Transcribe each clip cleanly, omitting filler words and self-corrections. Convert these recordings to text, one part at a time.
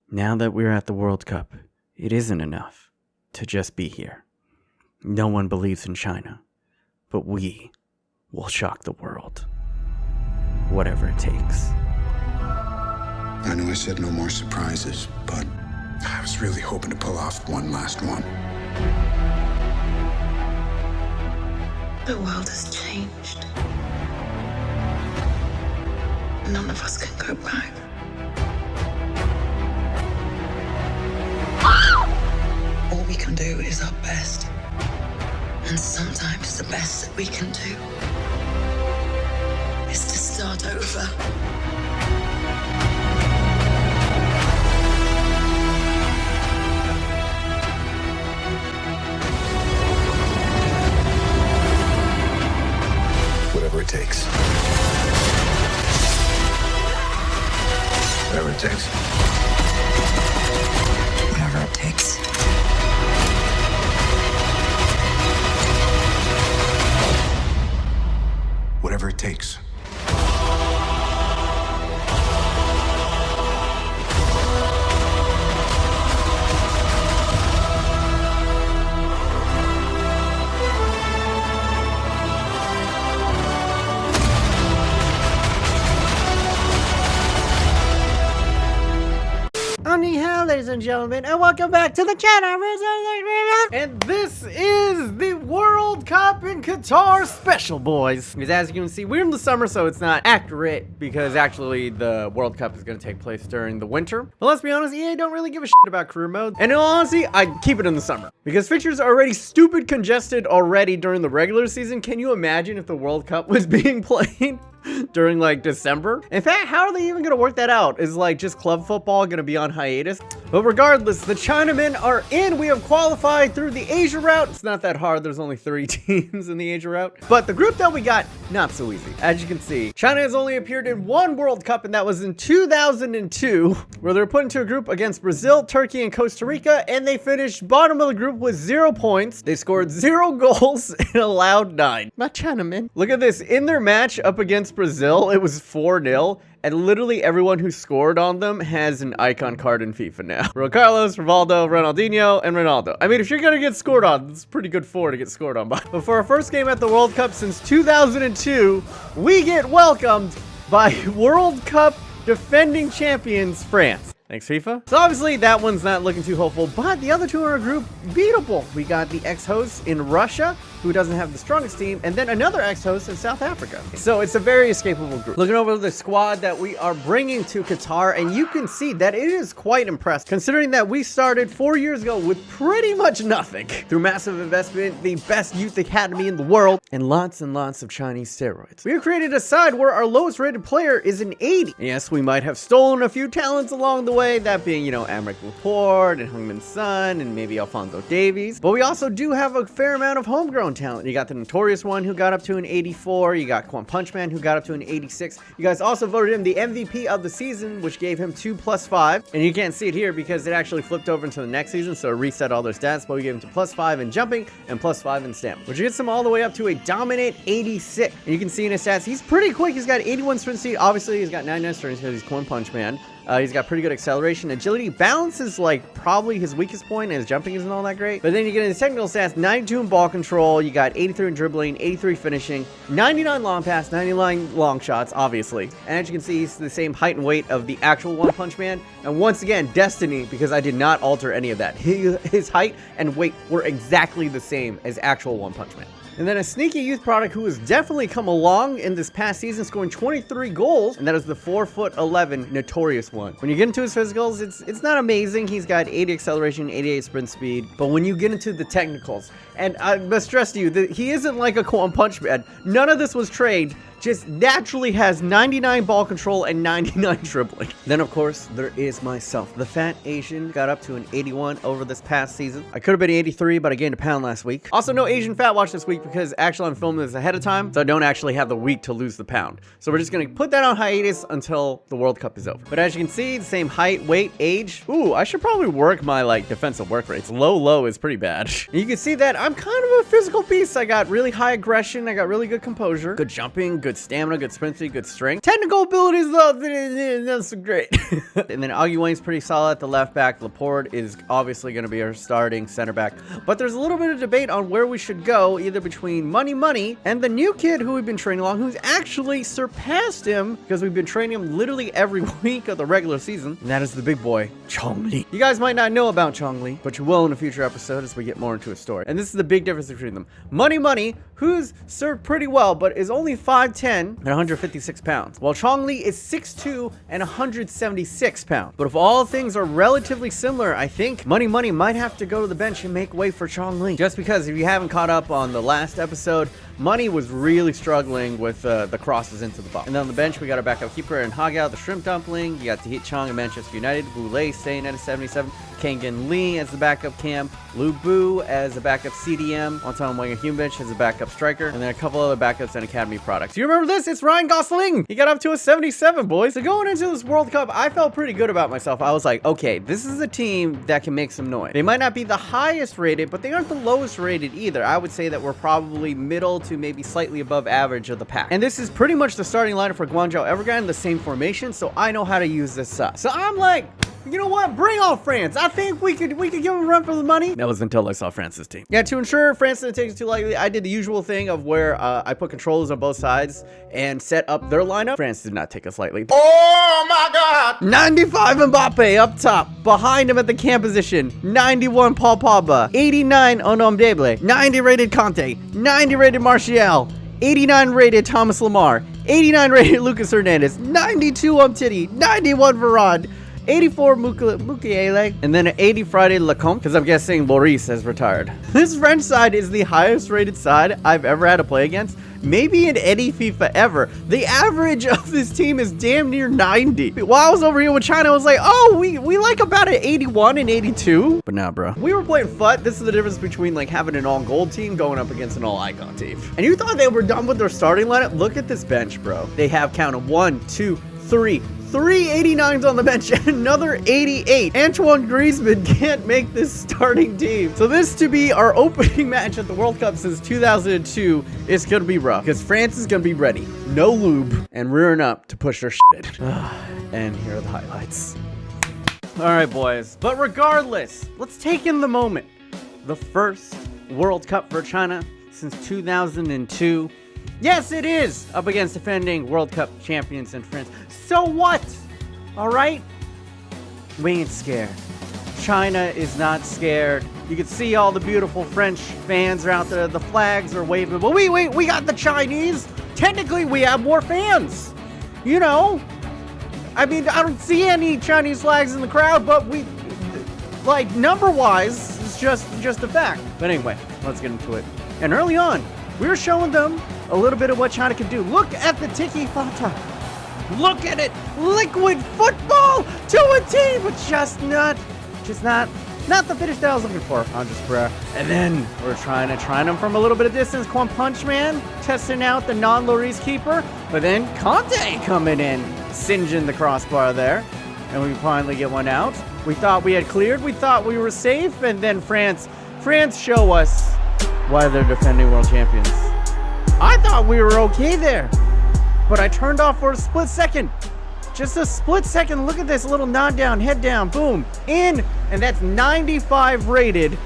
Now that we're at the World Cup, it isn't enough to just be here. No one believes in China, but we will shock the world. Whatever it takes. I know I said no more surprises, but I was really hoping to pull off one last one. The world has changed. None of us can go back. All we can do is our best. And sometimes the best that we can do is to start over. Whatever it takes. Whatever it takes. Whatever it takes. Whatever it takes. Howdy-ho, ladies and gentlemen, and welcome back to the channel. And this is the World Cup in Qatar special, boys. Because as you can see, we're in the summer, so it's not accurate, because actually the World Cup is going to take place during the winter. But let's be honest, EA don't really give a shit about career mode. And in all honesty, I'd keep it in the summer. Because fixtures are already stupid congested already during the regular season. Can you imagine if the World Cup was being played during like December? In fact, how are they even gonna work that out? Is like just club football gonna be on hiatus? But regardless, the Chinamen are in. We have qualified through the Asia route. It's not that hard. There's only 3 teams in the Asia route. But the group that we got, not so easy. As you can see, China has only appeared in 1 World Cup, and that was in 2002, where they were put into a group against Brazil, Turkey, and Costa Rica, and they finished bottom of the group with 0 points. They scored 0 goals and allowed 9. Not Chinamen. Look at this. In their match up against Brazil, it was 4-0. And literally everyone who scored on them has an icon card in FIFA now. Carlos, Rivaldo, Ronaldinho, and Ronaldo. I mean, if you're gonna get scored on, it's pretty good to get scored on by. But for our first game at the World Cup since 2002, we get welcomed by World Cup defending champions, France. Thanks, FIFA. So obviously that one's not looking too hopeful, but the other two in our group, beatable. We got the ex-hosts in Russia, who doesn't have the strongest team, and then another ex-host in South Africa. So it's a very escapable group. Looking over the squad that we are bringing to Qatar, and you can see that it is quite impressive, considering that we started 4 years ago with pretty much nothing. Through massive investment, the best youth academy in the world, and lots of Chinese steroids. We have created a side where our lowest rated player is an 80. And yes, we might have stolen a few talents along the way, that being, you know, Amric Laporte and Heung-min Son and maybe Alphonso Davies. But we also do have a fair amount of homegrown talent. You got the Notorious One who got up to an 84. You got Quan Punchman who got up to an 86. You guys also voted him the MVP of the season, which gave him 2+5. And you can't see it here because it actually flipped over into the next season, so it reset all their stats. But we gave him to +5 in jumping and +5 in stamina, which gets him all the way up to a dominant 86. And you can see in his stats, he's pretty quick. He's got 81 sprint speed. Obviously, he's got 99 strength because he's Quan Punchman. He's got pretty good acceleration. Agility, balance is like probably his weakest point, and his jumping isn't all that great. But then you get into technical stats, 92 in ball control, you got 83 in dribbling, 83 finishing, 99 long pass, 99 long shots, obviously. And as you can see, he's the same height and weight of the actual One Punch Man. And once again, destiny, because I did not alter any of that. His height and weight were exactly the same as actual One Punch Man. And then a sneaky youth product who has definitely come along in this past season, scoring 23 goals, and that is the 4'11" Notorious One. When you get into his physicals, it's not amazing. He's got 80 acceleration, 88 sprint speed, but when you get into the technicals, and I must stress to you that he isn't like a Quan Punch Man. None of this was trained. Just naturally has 99 ball control and 99 dribbling. Then of course, there is myself. The fat Asian got up to an 81 over this past season. I could have been 83, but I gained a pound last week. Also, no Asian fat watch this week because actually I'm filming this ahead of time, so I don't actually have the week to lose the pound. So we're just gonna put that on hiatus until the World Cup is over. But as you can see, the same height, weight, age. Ooh, I should probably work my like defensive work rates. Low is pretty bad. And you can see that I'm kind of a physical beast. I got really high aggression. I got really good composure, good jumping, good stamina, good sprint speed, good strength. Technical abilities, though, not so great. And then Augie Wang's pretty solid at the left back. Laporte is obviously going to be our starting center back. But there's a little bit of debate on where we should go, either between Money and the new kid who we've been training along, who's actually surpassed him because we've been training him literally every week of the regular season. And that is the big boy, Chongli. You guys might not know about Chongli, but you will in a future episode as we get more into his story. And this is the big difference between them. Money, who's served pretty well, but is only 5'10 and 156 pounds, while Chongli is 6'2 and 176 pounds. But if all things are relatively similar, I think Money might have to go to the bench and make way for Chongli. Just because if you haven't caught up on the last episode, Money was really struggling with the crosses into the box. And then on the bench, we got our backup keeper in Hagao, the shrimp dumpling. You got Tahit Chong in Manchester United, Boulay staying at a 77, Kangan Lee as the backup cam, Lu Bu as a backup CDM, Anton Wenger Humbich as a backup striker, and then a couple other backups and academy products. You remember this? It's Ryan Gosling. He got up to a 77, boys. So going into this World Cup, I felt pretty good about myself. I was like, okay, this is a team that can make some noise. They might not be the highest rated, but they aren't the lowest rated either. I would say that we're probably middle to maybe slightly above average of the pack. And this is pretty much the starting lineup for Guangzhou Evergrande, the same formation, so I know how to use this stuff. So I'm like, you know what? Bring on France. I think we could give them a run for the money. That was until I saw France's team. Yeah, to ensure France didn't take it too lightly, I did the usual thing of where I put controllers on both sides and set up their lineup. France did not take us lightly. Oh my God! 95 Mbappe up top. Behind him at the cam position, 91 Paul Pogba, 89 Onomdeble, 90 rated Conte, 90 rated Martial, 89 rated Thomas Lemar, 89 rated Lucas Hernandez, 92 Umtiti, 91 Varane, 84 Mukiele, and then an 80 Friday Lacombe, because I'm guessing Lloris has retired. This French side is the highest rated side I've ever had to play against, maybe in any FIFA ever. The average of this team is damn near 90. While I was over here with China, I was like, oh, we like about an 81 and 82. But nah, bro. We were playing FUT. This is the difference between like having an all gold team going up against an all icon team. And you thought they were done with their starting lineup? Look at this bench, bro. They have counted 1, 2, 3. 3 89s on the bench and another 88. Antoine Griezmann can't make this starting team. So this to be our opening match at the World Cup since 2002 is going to be rough because France is going to be ready. No lube and rearing up to push their shit. And here are the highlights. All right, boys. But regardless, let's take in the moment. The first World Cup for China since 2002. Yes, it is up against defending World Cup champions in France. So what? All right? We ain't scared. China is not scared. You can see all the beautiful French fans are out there. The flags are waving. But we got the Chinese. Technically, we have more fans. You know? I mean, I don't see any Chinese flags in the crowd, but we, like, number-wise, it's just a fact. But anyway, let's get into it. And early on, we were showing them a little bit of what China can do. Look at the Tiki Fata. Look at it. Liquid football to a T, but just not the finish that I was looking for. And then we're trying them from a little bit of distance. Quan Punch Man testing out the non-Lloris keeper, but then Conte coming in, singeing the crossbar there. And we finally get one out. We thought we had cleared. We thought we were safe. And then France show us why they're defending world champions. I thought we were okay there, but I turned off for a split second. Just a split second. Look at this little nod down, head down, boom, in. And that's 95 rated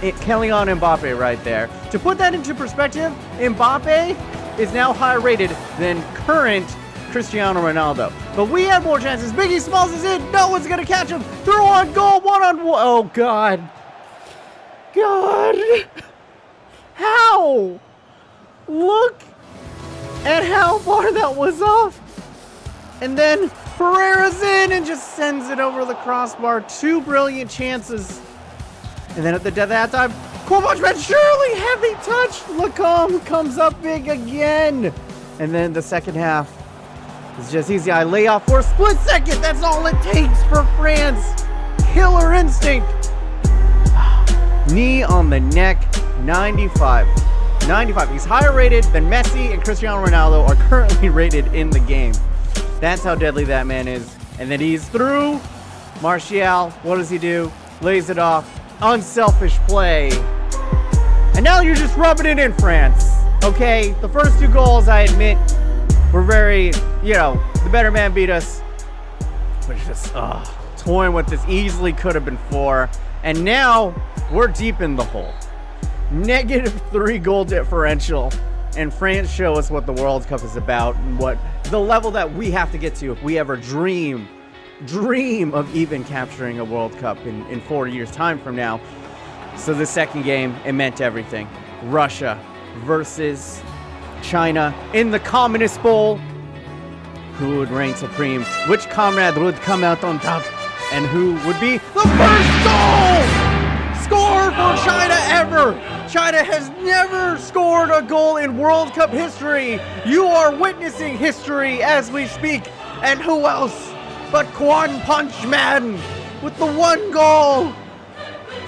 Kylian Mbappe right there. To put that into perspective, Mbappe is now higher rated than current Cristiano Ronaldo. But we have more chances. Biggie Smalls is in. No one's going to catch him. Through on goal, 1-on-1. Oh, God. How? Look at how far that was off. And then Pereira's in and just sends it over the crossbar. 2 brilliant chances. And then at the death of that time, Kovac, surely heavy touch. Lacombe comes up big again. And then the second half is just easy. I lay off for a split second. That's all it takes for France. Killer instinct. Knee on the neck, 95. He's higher rated than Messi and Cristiano Ronaldo are currently rated in the game. That's how deadly that man is. And then he's through. Martial, what does he do? Lays it off. Unselfish play. And now you're just rubbing it in, France. Okay, the first 2 goals, I admit, We're very, you know, the better man beat us. But it's just, toying with this easily could have been 4. And now we're deep in the hole. -3 goal differential. And France show us what the World Cup is about and what the level that we have to get to if we ever dream of even capturing a World Cup in 4 years time from now. So the second game, it meant everything. Russia versus China in the Communist Bowl. Who would reign supreme? Which comrade would come out on top? And who would be the first goal score for China ever? China has never scored a goal in World Cup history. You are witnessing history as we speak. And who else but Quan Punch Man with the 1 goal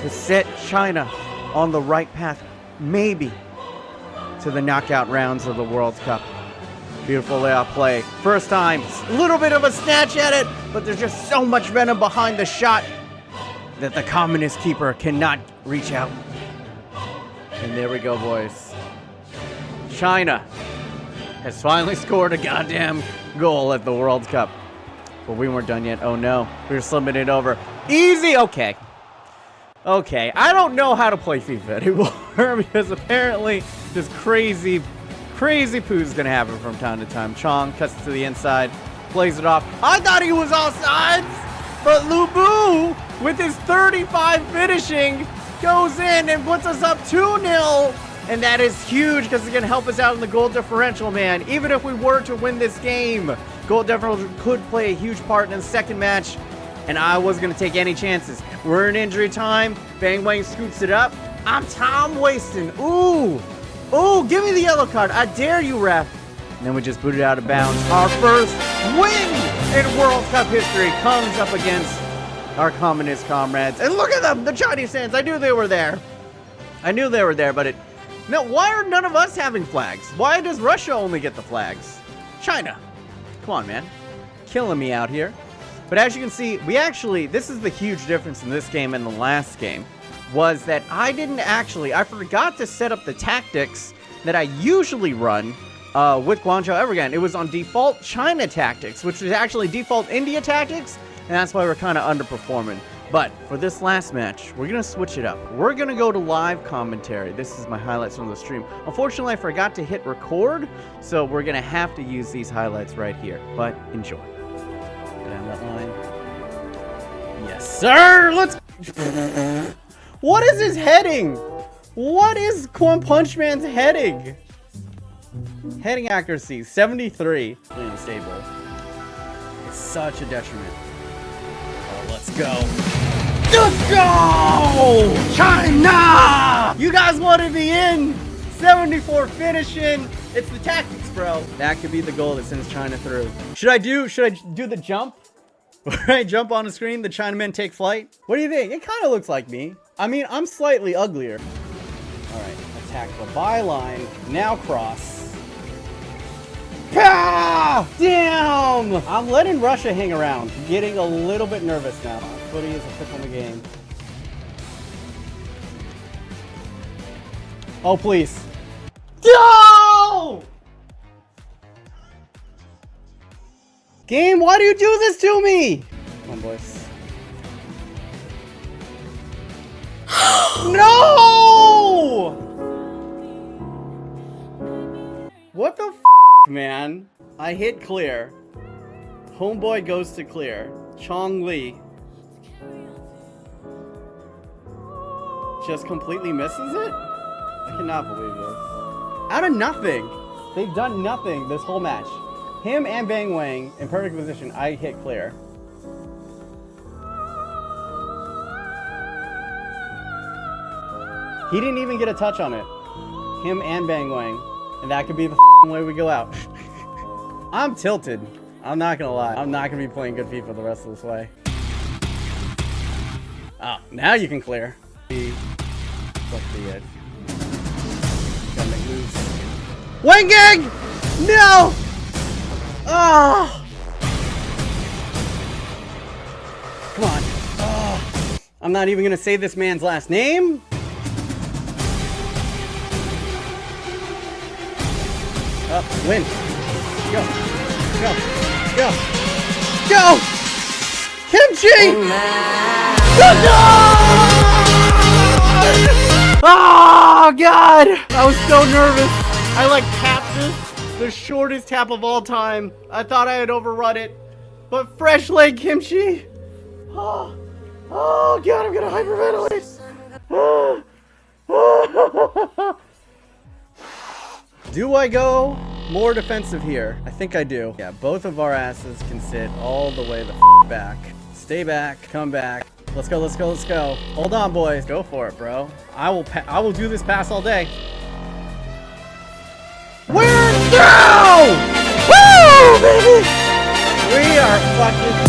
to set China on the right path, maybe to the knockout rounds of the World Cup. Beautiful layout play. First time, a little bit of a snatch at it, but there's just so much venom behind the shot that the communist keeper cannot reach out. And there we go, boys. China has finally scored a goddamn goal at the World Cup. But we weren't done yet. Oh no, we were slimming it over. Easy, okay. Okay, I don't know how to play FIFA anymore because apparently this crazy poo's gonna happen from time to time. Chong cuts it to the inside, plays it off. I thought he was offsides, but Lubu, with his 35 finishing, goes in and puts us up 2-0. And that is huge because it's gonna help us out in the goal differential, man. Even if we were to win this game, goal differential could play a huge part in the second match. And I wasn't gonna take any chances. We're in injury time. Bang Wang scoots it up. I'm Tom wasting. Ooh, give me the yellow card. I dare you, ref. And then we just booted out of bounds. Our first win in World Cup history comes up against our communist comrades. And look at them, the Chinese fans. I knew they were there. But no, why are none of us having flags? Why does Russia only get the flags? China, come on, man. Killing me out here. But as you can see, this is the huge difference in this game and the last game, was that I forgot to set up the tactics that I usually run with Guangzhou Evergrande. It was on default China tactics, which was actually default India tactics, and that's why we're kind of underperforming. But for this last match, we're going to switch it up. We're going to go to live commentary. This is my highlights from the stream. Unfortunately, I forgot to hit record, so we're going to have to use these highlights right here. But enjoy. Down that line. Yes, sir! Let's... What is his heading? What is Quan Punch Man's heading? Heading accuracy, 73. Really unstable. It's such a detriment. Oh, let's go. Let's go! China! You guys wanted me in. 74 finishing. It's the tactics, bro. That could be the goal that sends China through. Should I do the jump? Where I jump on the screen, the Chinamen take flight? What do you think? It kind of looks like me. I mean, I'm slightly uglier. All right, attack the byline. Now cross. Ah! Damn! I'm letting Russia hang around. Getting a little bit nervous now. Footy is a pick on the game. Oh, please. No! Game, why do you do this to me? Come on, boys. No! What the f, man? I hit clear. Homeboy goes to clear. Chong Li just completely misses it? I cannot believe this. Out of nothing. They've done nothing this whole match. Him and Bang Wang in perfect position. I hit clear. He didn't even get a touch on it. Him and Bang Wang. And that could be the way we go out. I'm tilted. I'm not gonna lie. I'm not gonna be playing good FIFA the rest of this way. Oh, now you can clear. Fuck the edge. Gotta make moves. Wang Gang! No! Oh! Come on. Oh. I'm not even gonna say this man's last name. Oh, win. Go. Go. Go. Go! Kimchi! Oh, God! I was so nervous. I like tapped this, the shortest tap of all time. I thought I had overrun it. But fresh leg kimchi. Oh, God, I'm gonna hyperventilate. Do I go more defensive here? I think I do. Yeah, both of our asses can sit all the way the back. Stay back, come back. Let's go, let's go, let's go. Hold on, boys. Go for it, bro. I will do this pass all day. We're through! Woo, baby! We are fucking...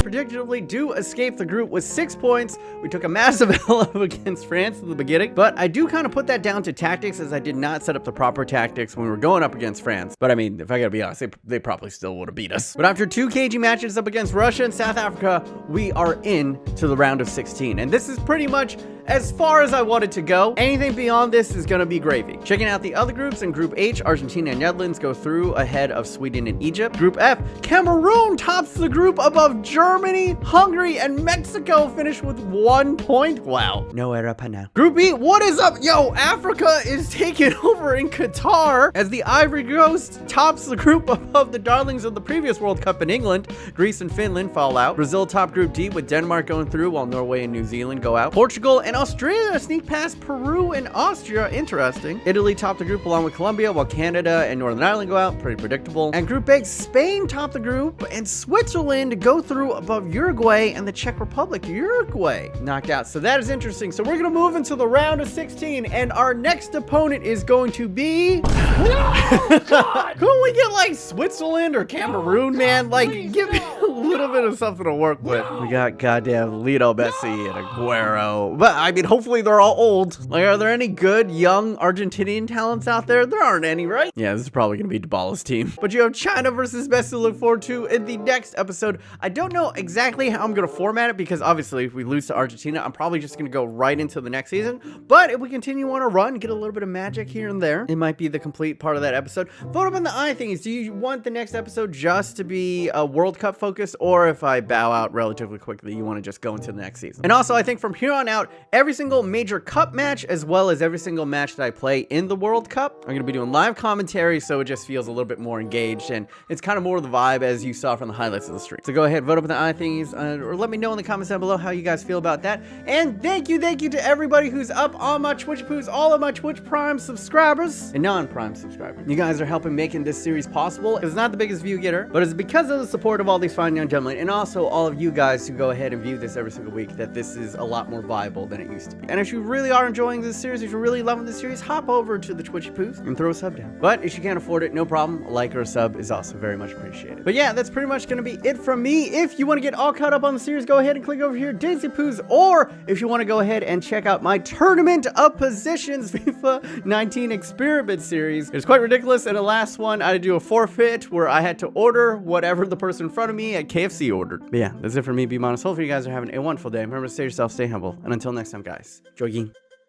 Predictably do escape the group with 6 points. We took a massive L up against France in the beginning, but I do kind of put that down to tactics, as I did not set up the proper tactics when we were going up against France. But I mean, if I gotta be honest, they probably still would have beat us. But after 2 cagey matches up against Russia and South Africa, we are in to the round of 16. And this is pretty much as far as I wanted to go. Anything beyond this is gonna be gravy. Checking out the other groups, in Group H, Argentina and Netherlands go through ahead of Sweden and Egypt. Group F, Cameroon tops the group above Germany, Hungary, and Mexico finish with 1 point. Wow. No era now. Group E, what is up? Yo, Africa is taking over in Qatar as the Ivory Coast tops the group above the darlings of the previous World Cup in England. Greece and Finland fall out. Brazil top Group D with Denmark going through while Norway and New Zealand go out. Portugal and Australia sneak past Peru and Austria. Interesting. Italy top the group along with Colombia while Canada and Northern Ireland go out. Pretty predictable. And Group A, Spain top the group and Switzerland go through above Uruguay and the Czech Republic. Uruguay knocked out. So that is interesting. So we're going to move into the round of 16 and our next opponent is going to be... Couldn't we get like Switzerland or Cameroon, man? Like, give me a little bit of something to work with. We got goddamn Lionel Messi and Aguero. But I mean, hopefully they're all old. Like, are there any good young Argentinian talents out there? There aren't any, right? Yeah, this is probably going to be Dybala's team. But you have China versus Messi to look forward to in the next episode. I don't know exactly how I'm going to format it because obviously if we lose to Argentina, I'm probably just going to go right into the next season. But if we continue on a run, get a little bit of magic here and there, it might be the complete part of that episode. Vote up in the eye thingies. Do you want the next episode just to be a World Cup focus, or if I bow out relatively quickly, you want to just go into the next season? And also, I think from here on out, every single major cup match, as well as every single match that I play in the World Cup, I'm going to be doing live commentary, so it just feels a little bit more engaged, and it's kind of more of the vibe as you saw from the highlights of the stream. So go ahead, vote up in the eye thingies, or let me know in the comments down below how you guys feel about that. And thank you to everybody who's up on my Twitch poos, all of my Twitch Prime subscribers and non-Prime subscribers. You guys are helping making this series possible. It's not the biggest view getter, but it's because of the support of all these fine young gentlemen, and also all of you guys who go ahead and view this every single week, that this is a lot more viable than it used to be. And if you really are enjoying this series, if you're really loving this series, hop over to the Twitchy Poos and throw a sub down. But if you can't afford it, no problem. A like or a sub is also very much appreciated. But yeah, that's pretty much going to be it from me. If you want to get all caught up on the series, go ahead and click over here, Daisy Poos, or if you want to go ahead and check out my Tournament of Positions FIFA 19 Experiment series. It's quite ridiculous. In the last one, I had to do a forfeit where I had to order whatever the person in front of me at KFC ordered. But yeah, that's it for me, B-Monos. Hopefully you guys are having a wonderful day. Remember to stay yourself, stay humble, and until next time, guys, jogging.